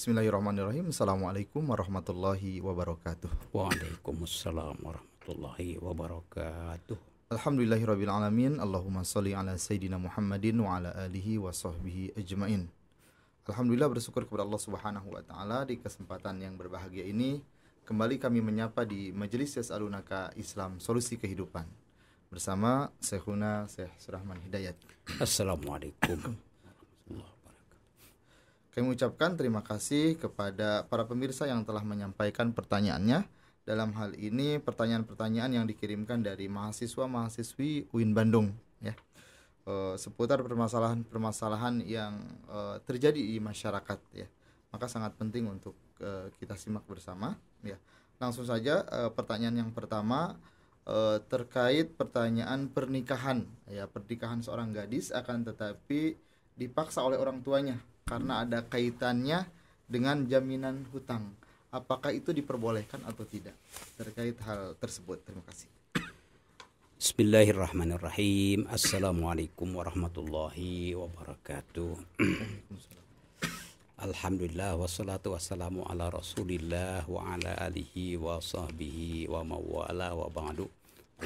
Bismillahirrahmanirrahim. Assalamualaikum warahmatullahi wabarakatuh. Waalaikumsalam warahmatullahi wabarakatuh. Alhamdulillahirabbil alamin. Allahumma shalli ala sayyidina Muhammadin wa ala alihi wa sahbihi ajmain. Alhamdulillah, bersyukur kepada Allah Subhanahu wa taala di kesempatan yang berbahagia ini kembali kami menyapa di Majelis Yas'alunaka Islam Solusi Kehidupan bersama Syekhuna Syekh Surahman Hidayat. Assalamualaikum. Kami ucapkan terima kasih kepada para pemirsa yang telah menyampaikan pertanyaannya. Dalam hal ini pertanyaan-pertanyaan yang dikirimkan dari mahasiswa-mahasiswi UIN Bandung ya. Seputar permasalahan-permasalahan yang terjadi di masyarakat ya. Maka sangat penting untuk kita simak bersama ya. Langsung saja pertanyaan yang pertama terkait pertanyaan pernikahan ya. Pernikahan seorang gadis akan tetapi dipaksa oleh orang tuanya karena ada kaitannya dengan jaminan hutang. Apakah itu diperbolehkan atau tidak? Terkait hal tersebut. Terima kasih. Bismillahirrahmanirrahim. Assalamualaikum warahmatullahi wabarakatuh. Alhamdulillah wassalatu wassalamu ala Rasulillah wa ala alihi wa sahbihi wa mawala wa ba'du.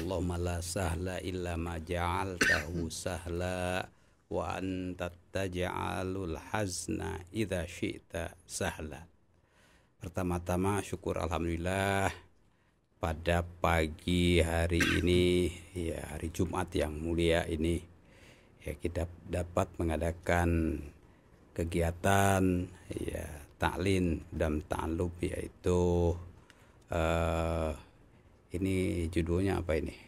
Allahumma la sahla illa ma ja'altahu sahla wa anta taj'alul hazna idza syi'ta sahla. Pertama-tama syukur alhamdulillah pada pagi hari ini ya, hari Jumat yang mulia ini ya, kita dapat mengadakan kegiatan ya ta'lim dan ta'allub, yaitu ini judulnya apa ini?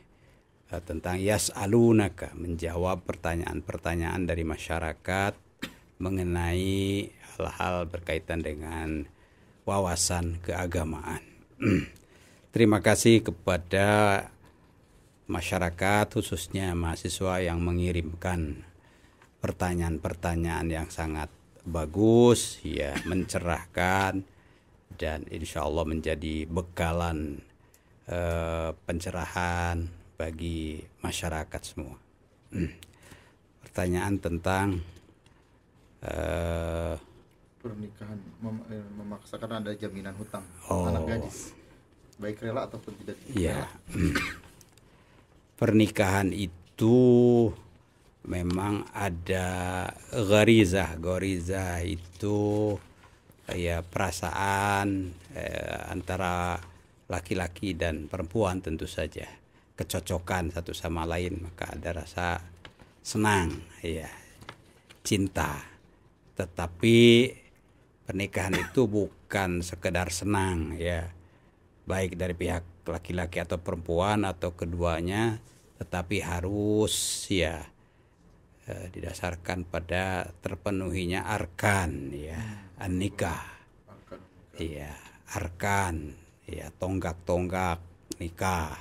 Tentang yas'alunaka, menjawab pertanyaan-pertanyaan dari masyarakat mengenai hal-hal berkaitan dengan wawasan keagamaan. Terima kasih kepada masyarakat, khususnya mahasiswa yang mengirimkan pertanyaan-pertanyaan yang sangat bagus, ya, mencerahkan, dan insya Allah menjadi bekalan pencerahan bagi masyarakat semua. Pertanyaan tentang Pernikahan memaksakan ada jaminan hutang anak gadis, baik rela ataupun tidak ya. rela. Pernikahan itu memang ada gharizah itu ya perasaan antara laki-laki dan perempuan, tentu saja kecocokan satu sama lain, maka ada rasa senang ya, cinta. Tetapi pernikahan itu bukan sekedar senang ya, baik dari pihak laki-laki atau perempuan atau keduanya, tetapi harus ya didasarkan pada terpenuhinya arkan ya, an-nikah ya, arkan ya, tonggak-tonggak nikah,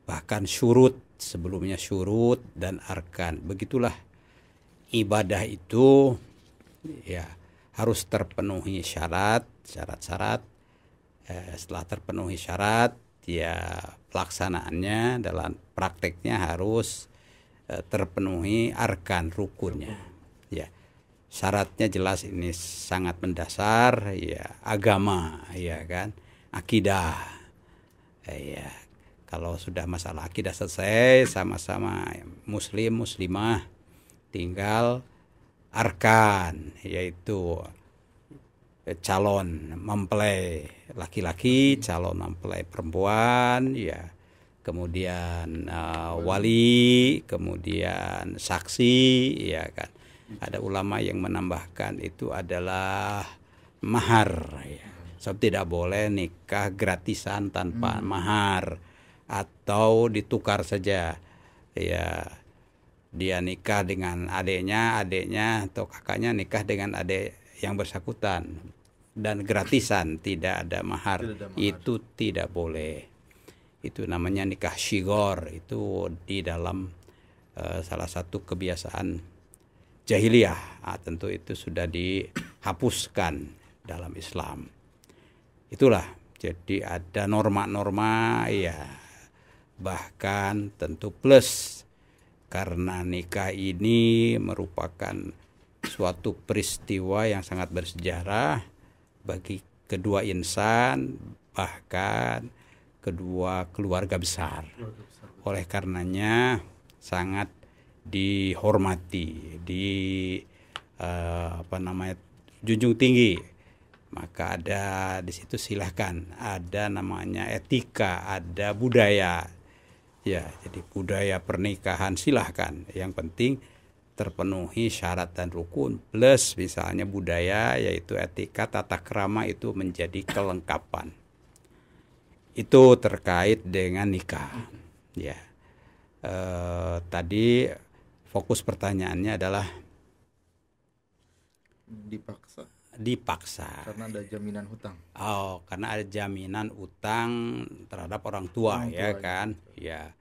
bahkan syurut, sebelumnya syurut dan arkan. Begitulah ibadah itu ya, harus terpenuhi syarat-syarat. Setelah terpenuhi syarat ya, pelaksanaannya dalam prakteknya harus terpenuhi arkan, rukunnya ya. Syaratnya jelas, ini sangat mendasar ya, agama ya kan, akidah ya. Kalau sudah masalah akidah selesai, sama-sama muslim muslimah, tinggal arkan, yaitu calon mempelai laki-laki, calon mempelai perempuan ya, kemudian wali, kemudian saksi ya kan. Ada ulama yang menambahkan itu adalah mahar ya. Sebab tidak boleh nikah gratisan tanpa mahar, atau ditukar saja ya, dia nikah dengan adiknya atau kakaknya nikah dengan adik yang bersangkutan dan gratisan, tidak ada mahar. Itu tidak boleh. Itu namanya nikah syigor. Itu di dalam salah satu kebiasaan jahiliyah. Tentu itu sudah dihapuskan dalam Islam. Itulah, jadi ada norma-norma ya, bahkan tentu plus karena nikah ini merupakan suatu peristiwa yang sangat bersejarah bagi kedua insan, bahkan kedua keluarga besar. Oleh karenanya sangat dihormati, junjung tinggi. Maka ada di situ silahkan, ada namanya etika, ada budaya. Ya, jadi budaya pernikahan silahkan. Yang penting terpenuhi syarat dan rukun plus misalnya budaya yaitu etika, tata krama itu menjadi kelengkapan. Itu terkait dengan nikah. Ya, tadi fokus pertanyaannya adalah dipaksa. Karena ada jaminan hutang. Oh, karena ada jaminan utang terhadap orang tua, ya kan? Ya,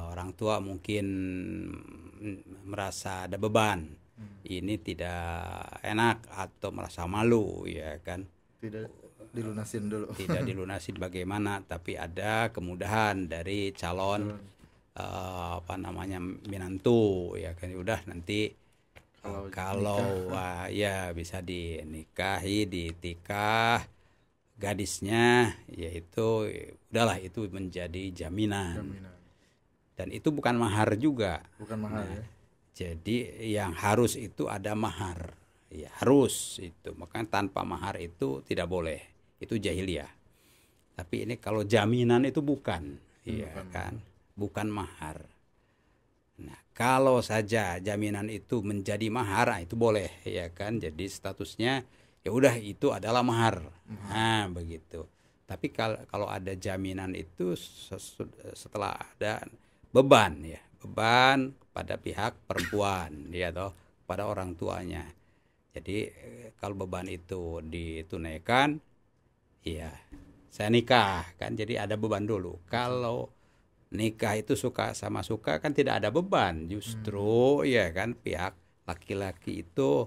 orang tua mungkin merasa ada beban. Ini tidak enak atau merasa malu, ya kan? Tidak dilunasin dulu. Tidak dilunasin bagaimana? Tapi ada kemudahan dari calon minantu, ya kan? Udah nanti kalau ya bisa dinikahi, ditikah gadisnya, yaitu udahlah itu menjadi jaminan. Dan itu bukan mahar juga. Bukan mahar, ya. Jadi yang harus itu ada mahar. Ya, harus itu. Makanya tanpa mahar itu tidak boleh. Itu jahiliyah. Tapi ini kalau jaminan itu bukan. Iya kan? Bukan mahar. Nah, kalau saja jaminan itu menjadi mahar, itu boleh, ya kan? Jadi statusnya ya udah itu adalah mahar. Nah, begitu. Tapi kalau ada jaminan itu setelah ada beban, ya, beban pada pihak perempuan, ya toh, pada orang tuanya. Jadi kalau beban itu ditunaikan, ya saya nikah kan, jadi ada beban dulu. Kalau nikah itu suka sama suka kan tidak ada beban, justru ya kan pihak laki-laki itu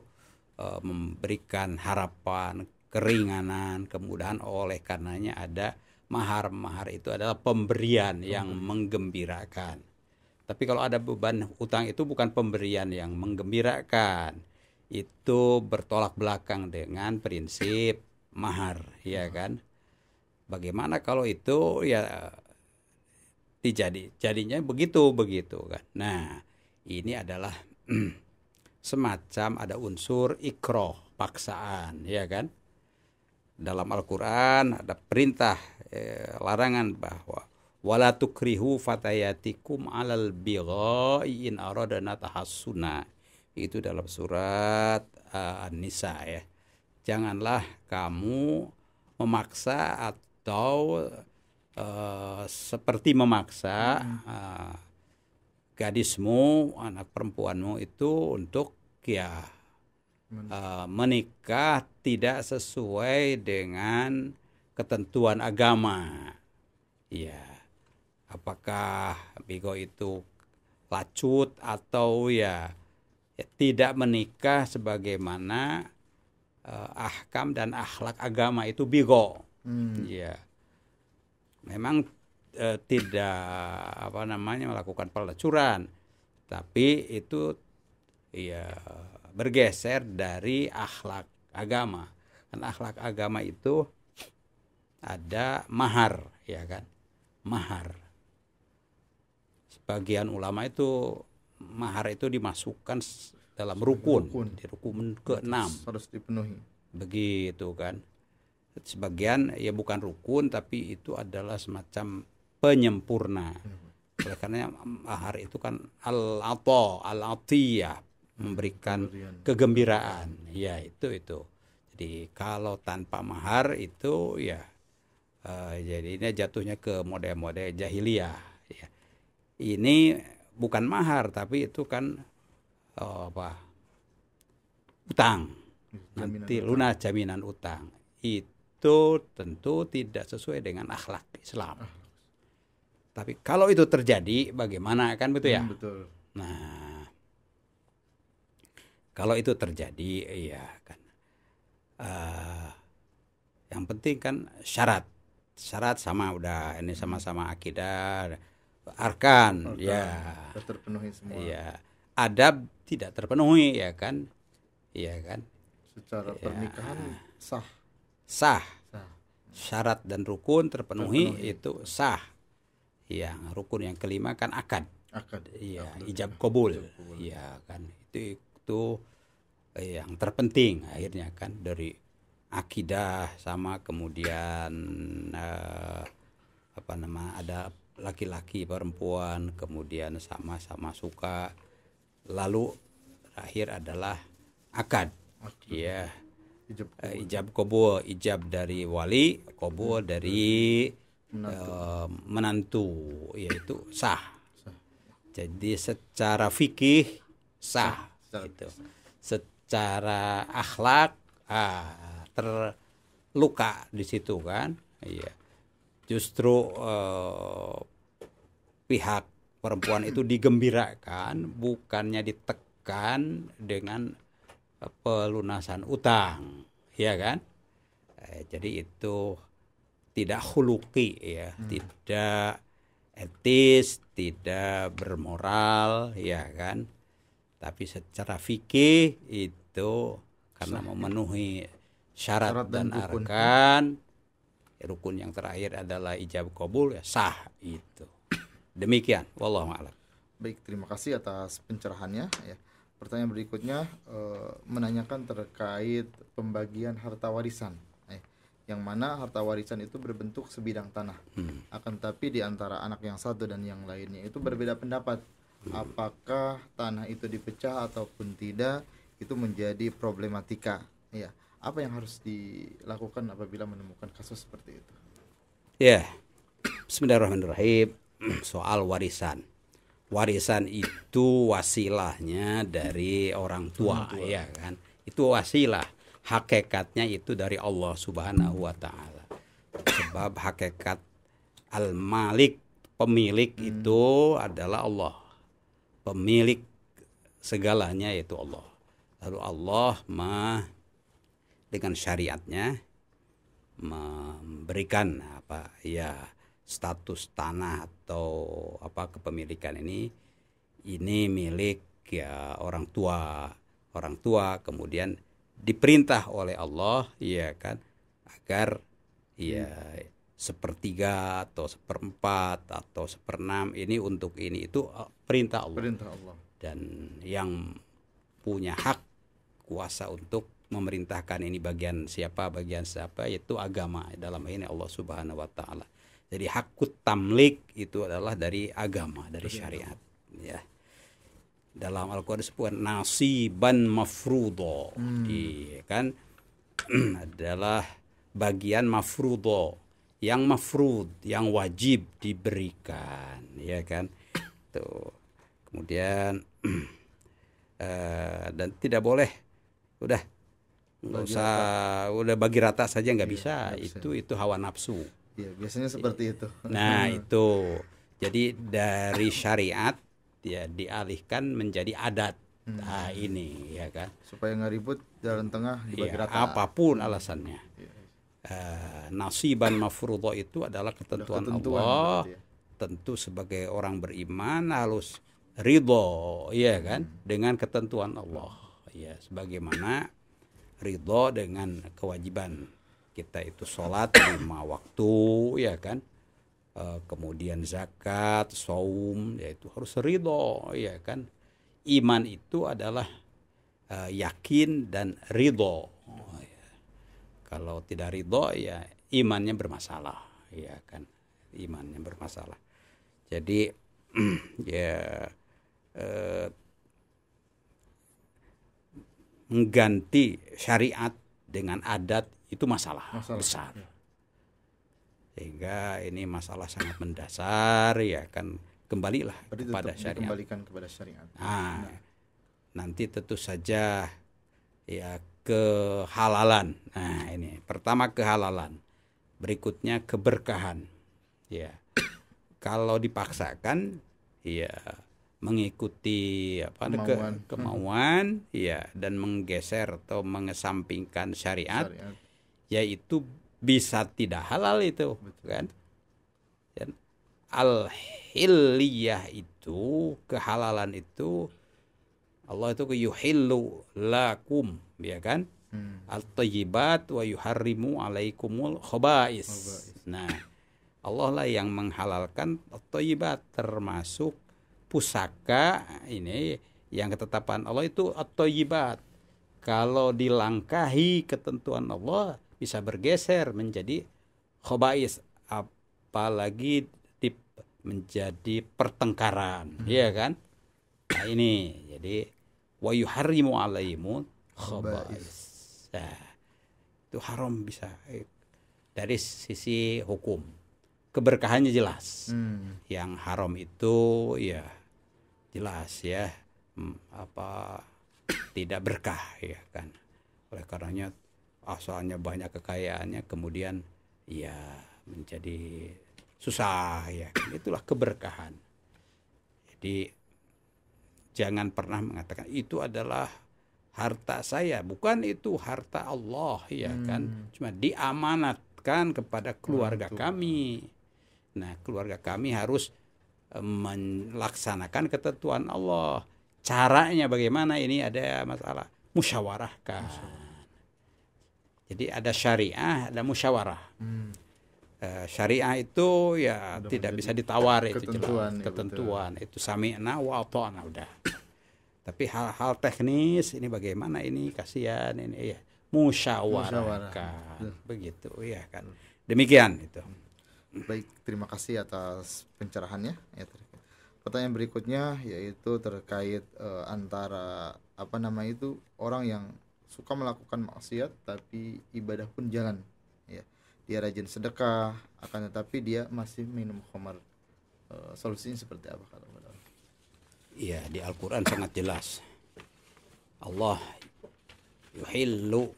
memberikan harapan, keringanan, kemudahan. Oleh karenanya ada mahar. Mahar itu adalah pemberian yang menggembirakan. Tapi kalau ada beban utang itu bukan pemberian yang menggembirakan. Itu bertolak belakang dengan prinsip mahar, ya kan? Bagaimana kalau itu ya jadinya begitu kan. Nah, ini adalah semacam ada unsur ikroh, paksaan, ya kan? Dalam Al-Qur'an ada perintah larangan bahwa wala tukrihu fatayatikum 'alal bigha'i in aradna tahassuna. Itu dalam surat An-Nisa, ya. Janganlah kamu memaksa atau seperti memaksa gadismu, anak perempuanmu itu untuk ya menikah tidak sesuai dengan ketentuan agama. Ya, apakah bigo itu lacut atau ya tidak menikah sebagaimana ahkam dan akhlak agama itu bigo. Ya. Memang tidak melakukan pelacuran, tapi itu ya bergeser dari akhlak agama. Dan akhlak agama itu ada mahar, ya kan? Mahar. Sebagian ulama itu mahar itu dimasukkan dalam rukun. Di rukun ke-6 harus dipenuhi. Begitu kan? Sebagian ya bukan rukun, tapi itu adalah semacam penyempurna. Oleh karena mahar itu kan al-atiyah, memberikan kegembiraan. Ya, itu. Jadi kalau tanpa mahar itu ya jadinya jatuhnya ke model-model jahiliyah, ya. Ini bukan mahar, tapi itu kan utang. Nanti lunas, jaminan utang. Itu tentu tidak sesuai dengan akhlak Islam. Tapi kalau itu terjadi, bagaimana, kan betul ya? Betul. Nah, kalau itu terjadi, ya kan. Yang penting kan syarat sama udah, ini sama-sama akidah, arkan, ya. Terpenuhi semua. Ya, adab tidak terpenuhi, ya kan? Iya kan? Secara pernikahan sah. sah. Sah. Syarat dan rukun terpenuhi, Terpenuhi. itu sah. Yang rukun yang kelima kan akad. Akad. Iya, Akad. ijab kabul. Ijab kabul. Iya kan. Itu yang terpenting akhirnya kan, dari akidah sama kemudian ada laki-laki perempuan kemudian sama-sama suka, lalu terakhir adalah akad. Ya, Ijab kabul. ijab kabul, ijab dari wali, kabul dari menantu, yaitu sah. Sah. Jadi secara fikih sah, Secara gitu. Secara akhlak terluka di situ kan. Iya. Justru pihak perempuan itu digembirakan, bukannya ditekan dengan pelunasan utang, ya kan? Jadi itu tidak khuluqi, ya, tidak etis, tidak bermoral, ya kan? Tapi secara fikih itu karena memenuhi syarat dan rukun. arkan, rukun yang terakhir adalah ijab kabul, ya sah itu. Demikian, wallahu a'lam. Baik, terima kasih atas pencerahannya ya. Pertanyaan berikutnya menanyakan terkait pembagian harta warisan. Yang mana harta warisan itu berbentuk sebidang tanah. Akan tapi di antara anak yang satu dan yang lainnya itu berbeda pendapat. Apakah tanah itu dipecah ataupun tidak, itu menjadi problematika. Ya, apa yang harus dilakukan apabila menemukan kasus seperti itu? Ya, bismillahirrahmanirrahim. Soal warisan. Warisan itu wasilahnya dari orang tua, ya kan? Itu wasilah. Hakikatnya itu dari Allah Subhanahu wa taala. Sebab hakikat al-malik, pemilik itu adalah Allah. Pemilik segalanya itu Allah. Lalu Allah dengan syariatnya memberikan status tanah atau kepemilikan ini milik ya orang tua kemudian diperintah oleh Allah, ya kan, agar ya sepertiga atau seperempat atau seperenam ini untuk ini, itu perintah Allah. Dan yang punya hak kuasa untuk memerintahkan ini bagian siapa yaitu agama, dalam ini Allah Subhanahu wa taala. Jadi hakut tamlik itu adalah dari agama, dari syariat, ya. Dalam Al-Qur'an disebut nasiban mafruḍo, kan adalah bagian mafruḍo, yang mafrud, yang wajib diberikan, ya kan. Tuh. Kemudian dan tidak boleh udah nggak usah udah bagi rata saja, nggak bisa. Itu hawa nafsu. Iya, biasanya seperti itu. Nah, itu. Jadi dari syariat ya dialihkan menjadi adat. Nah, ini ya kan. Supaya nggak ribut, jalan tengah dibagi rata. Apapun alasannya. Nasiban mafruḍo itu adalah ketentuan Allah. Tentu sebagai orang beriman harus ridho, ya kan, dengan ketentuan Allah. Ya, sebagaimana ridho dengan kewajiban kita itu sholat 5 waktu, ya kan, kemudian zakat, saum, yaitu harus ridho, ya kan. Iman itu adalah yakin dan ridho. Kalau tidak ridho, ya imannya bermasalah, ya kan, imannya bermasalah. Jadi ya mengganti syariat dengan adat itu masalah besar. Sehingga ini masalah sangat mendasar, ya kan. Kembalilah kepada syariat. Dikembalikan kepada syariat. Nanti tentu saja ya kehalalan. Nah, ini pertama kehalalan, berikutnya keberkahan. Ya. Kalau dipaksakan, ya mengikuti kemauan, ya, dan menggeser atau mengesampingkan syariat. Yaitu bisa tidak halal itu. Betul. Kan? Dan al-hilliyah itu, kehalalan itu, Allah itu yuhillu lakum, ya kan? At-thayyibat wa yuharrimu alaikumul khaba'is. Nah, Allah lah yang menghalalkan at-thayyibat, termasuk pusaka ini yang ketetapan Allah itu at-thayyibat. Kalau dilangkahi ketentuan Allah bisa bergeser menjadi khaba'is, apalagi menjadi pertengkaran, ya kan? Nah, ini jadi wa yuharrimu alaihimul khaba'is. Nah, itu haram bisa dari sisi hukum. Keberkahannya jelas. Yang haram itu ya jelas ya tidak berkah, ya kan. Oleh karenanya asalnya banyak kekayaannya kemudian ya menjadi susah, ya kan. Itulah keberkahan. Jadi jangan pernah mengatakan itu adalah harta saya, bukan itu harta Allah, ya kan. Cuma diamanatkan kepada keluarga kami. Nah, keluarga kami harus melaksanakan ketentuan Allah. Caranya bagaimana, ini ada masalah musyawarahkan. Jadi ada syariah, ada musyawarah. Syariah itu ya tidak bisa ditawar, itu jelas ketentuan. Itu sami'na wa ata'na udah. Tapi hal-hal teknis ini bagaimana, ini kasihan ini ya musyawarahkan begitu, ya kan. Demikian itu. Baik, terima kasih atas pencerahannya. Ya, pertanyaan berikutnya yaitu terkait antara orang yang suka melakukan maksiat tapi ibadah pun jalan. Ya, dia rajin sedekah, akan tetapi dia masih minum khamar. Solusinya seperti apa kalau iya, di Al-Quran sangat jelas. Allah yuhillu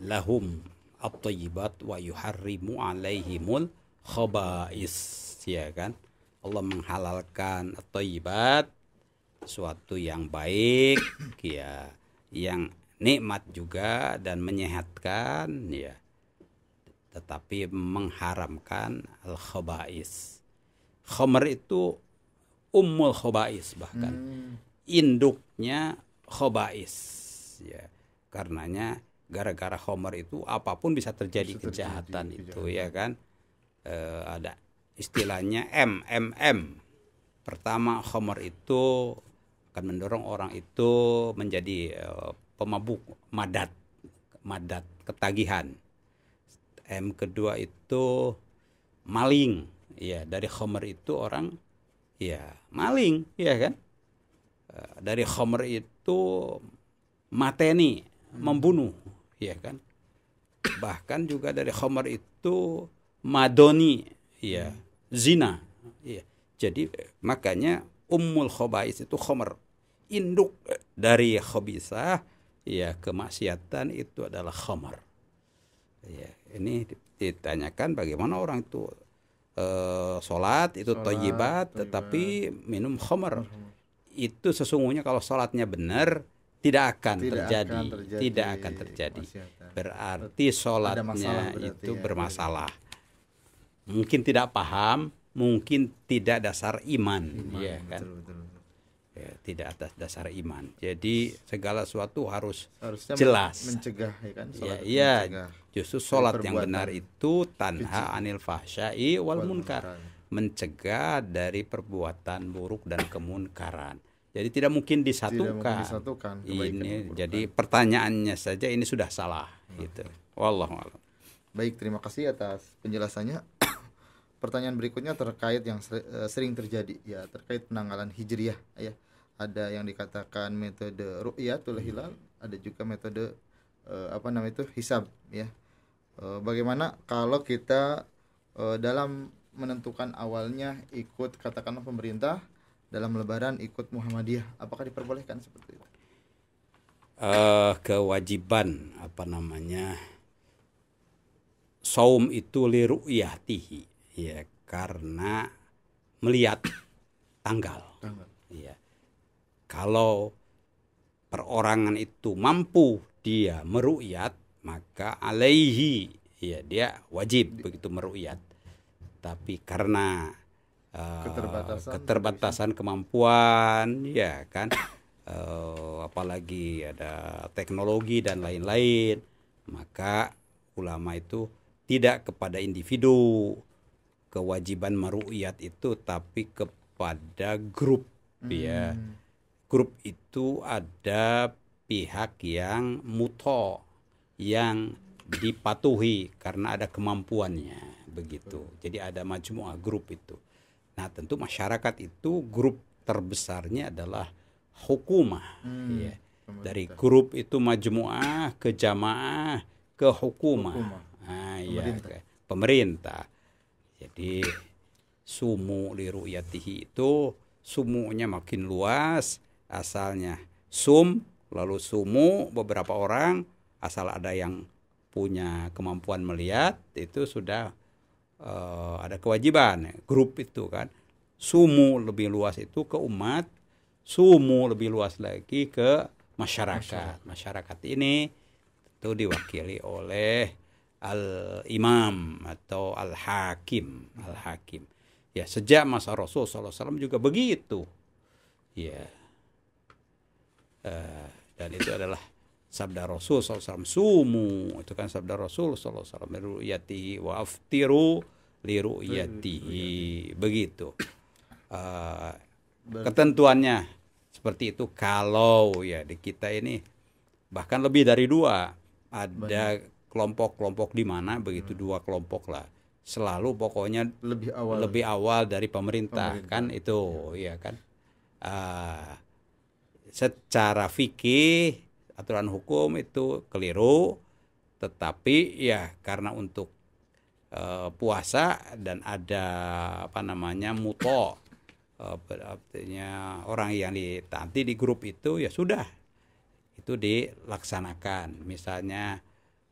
lahum at-thayyibat wa yuharrimu alaihimul khaba'is, ya kan. Allah menghalalkan at-thayyibat, sesuatu yang baik, ya, yang nikmat juga dan menyehatkan, ya. Tetapi mengharamkan al-khaba'is. Khamar itu ummul khaba'is, bahkan induknya khaba'is, ya. Karenanya gara-gara khamar itu apapun bisa terjadi kejahatan itu, ya kan. Ada istilahnya MMM. Pertama, khamar itu akan mendorong orang itu menjadi pemabuk, madat ketagihan. M kedua itu maling, ya. Dari khamar itu orang ya maling, ya kan. Dari khamr itu mateni, membunuh, ya kan. Bahkan juga dari khamr itu madoni, ya, zina, ya. Jadi makanya ummul khaba'is itu khamr, induk dari khabisah, ya, kemaksiatan itu adalah khamr. Ya, ini ditanyakan bagaimana orang itu sholat itu thayyibat tetapi minum khamar. Itu sesungguhnya kalau sholatnya benar tidak akan terjadi. Berarti sholatnya itu bermasalah. Mungkin tidak paham, mungkin tidak dasar iman, ya kan. Ya, tidak atas dasar iman. Jadi segala sesuatu harusnya jelas. Mencegah, ya kan? Iya. Justru sholat yang benar itu tanha anil fahsya'i wal munkar, mencegah dari perbuatan buruk dan kemunkaran. Jadi tidak mungkin disatukan. Ini jadi pertanyaannya saja ini sudah salah, gitu. Wallahu a'lam. Baik, terima kasih atas penjelasannya. Pertanyaan berikutnya terkait yang sering terjadi, ya, terkait penanggalan hijriyah, ya. Ada yang dikatakan metode ru'yatul hilal, ada juga metode hisab, ya. Bagaimana kalau kita dalam menentukan awalnya ikut katakanlah pemerintah, dalam lebaran ikut Muhammadiyah, apakah diperbolehkan seperti itu? Kewajiban saum itu li ru'yatihi, ya, karena melihat tanggal. Ya. Kalau perorangan itu mampu dia meru'yat, maka alaihi, ya, dia wajib begitu meru'yat. Tapi karena keterbatasan kemampuan, ya kan, apalagi ada teknologi dan lain-lain, maka ulama itu tidak kepada individu kewajiban meru'yat itu, tapi kepada grup. Ya, grup itu ada pihak yang muto, yang dipatuhi karena ada kemampuannya, begitu. Jadi ada majmu'ah, grup itu. Nah, tentu masyarakat itu grup terbesarnya adalah hukumah. Ya. Dari grup itu majmu'ah ke jamaah ke hukumah. Nah, pemerintah. Ya, pemerintah. Jadi sumu li ru'yatihi itu sumunya makin luas, asalnya sum, lalu sumu beberapa orang, asal ada yang punya kemampuan melihat, itu sudah ada kewajiban grup itu kan. Sumu lebih luas itu ke umat, sumu lebih luas lagi ke masyarakat. Masyarakat ini itu diwakili oleh al-imam atau al-hakim. Al-hakim. Ya, sejak masa Rasul SAW juga begitu. Ya. Dan itu adalah sabda Rasul SAW. Sumu, itu kan sabda Rasul SAW. Liru'yatihi wa aftiru liru'yatihi. Begitu. Ketentuannya seperti itu. Kalau ya di kita ini bahkan lebih dari 2. Ada kelompok-kelompok di mana begitu, 2 kelompok lah. Selalu pokoknya lebih awal dari pemerintah. Kan itu, ya kan. Secara fikih aturan hukum itu keliru, tetapi ya karena untuk puasa dan ada muto, artinya orang yang ditaati di grup itu, ya sudah itu dilaksanakan. Misalnya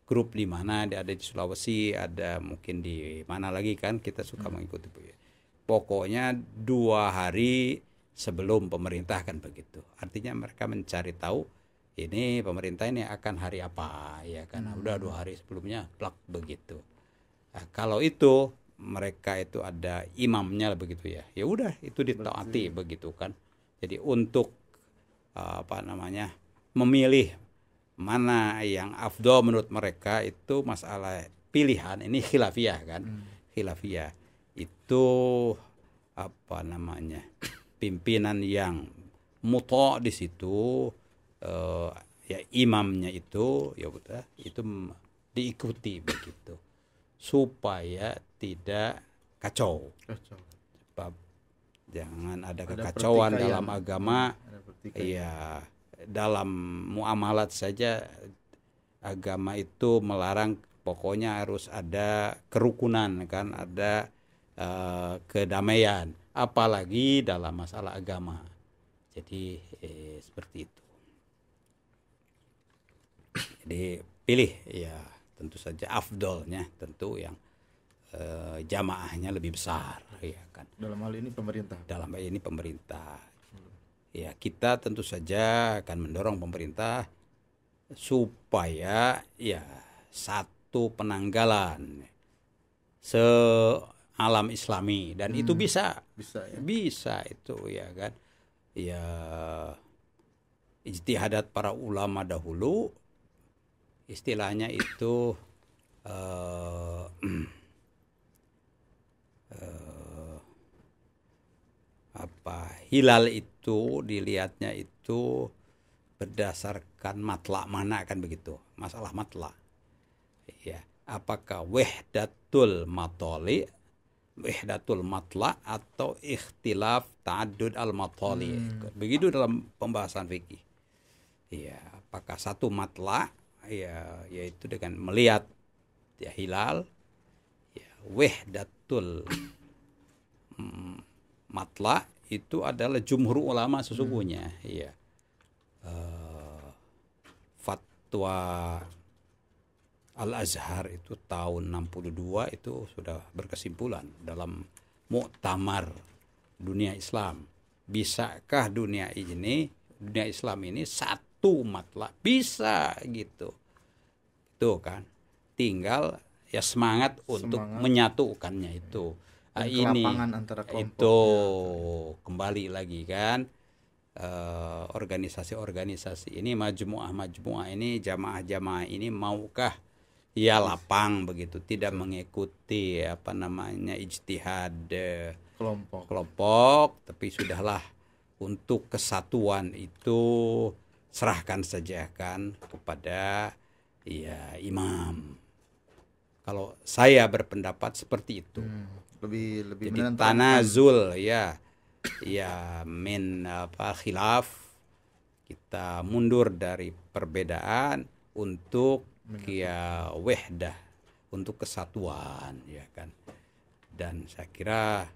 grup di mana, ada di Sulawesi, ada mungkin di mana lagi kan, kita suka mengikuti. Pokoknya 2 hari sebelum pemerintah kan begitu. Artinya mereka mencari tahu ini pemerintah ini akan hari apa, ya kan. Udah 2 hari sebelumnya plak begitu. Nah, kalau itu mereka itu ada imamnya begitu ya. Ya udah itu ditaati begitu kan. Jadi untuk memilih mana yang afdol menurut mereka itu masalah pilihan, ini khilafiyah kan. Khilafiyah itu pimpinan yang muto di situ, ya imamnya itu ya udah itu diikuti begitu supaya tidak kacau. Sebab jangan ada kekacauan dalam agama. Ya, dalam muamalat saja agama itu melarang, pokoknya harus ada kerukunan kan, ada kedamaian, apalagi dalam masalah agama. Jadi seperti itu. Jadi pilih ya, tentu saja afdolnya tentu yang jamaahnya lebih besar, ya kan. Dalam hal ini pemerintah. Dalam hal ini pemerintah. Ya, kita tentu saja akan mendorong pemerintah supaya ya satu penanggalan sealam Islami, dan itu bisa ya? Bisa itu ya kan. Ya, ijtihadat para ulama dahulu istilahnya itu hilal itu dilihatnya itu berdasarkan matlak mana kan begitu, masalah matlak ya, apakah wahdatul matali, wahdatul matla, atau ikhtilaf ta'addud al matali. Begitu dalam pembahasan fikih ya, apakah satu matla ya, yaitu dengan melihat ya hilal ya, wahdatul matla itu adalah jumhur ulama sesungguhnya. Ya. Fatwa Al-Azhar itu tahun 62 itu sudah berkesimpulan dalam muktamar dunia Islam. Bisakah dunia Islam ini satu matla? Bisa gitu. Itu kan. Tinggal ya semangat untuk menyatukannya itu. Ini antara itu kembali lagi kan, organisasi-organisasi ini, majmuah ini, jamaah-jamaah ini maukah ya lapang begitu, tidak mengikuti ijtihad kelompok, tapi sudahlah untuk kesatuan itu serahkan saja kan kepada ya imam. Kalau saya berpendapat seperti itu. Lebih Jadi tanazul ya khilaf, kita mundur dari perbedaan untuk ya wahdah, untuk kesatuan ya kan. Dan saya kira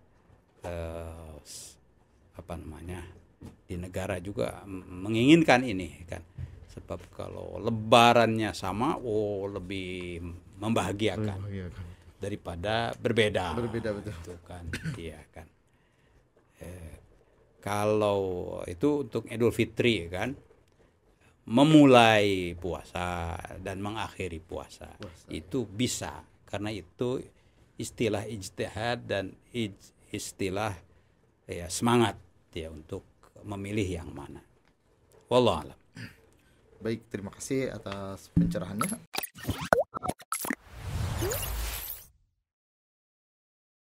di negara juga menginginkan ini kan, sebab kalau lebarannya sama lebih membahagiakan daripada berbeda betul itu kan. Iya kan. Kalau itu untuk Idul Fitri kan, memulai puasa dan mengakhiri puasa itu bisa, karena itu istilah ijtihad dan istilah ya semangat ya untuk memilih yang mana. Wallahu a'lam. Baik, terima kasih atas pencerahannya.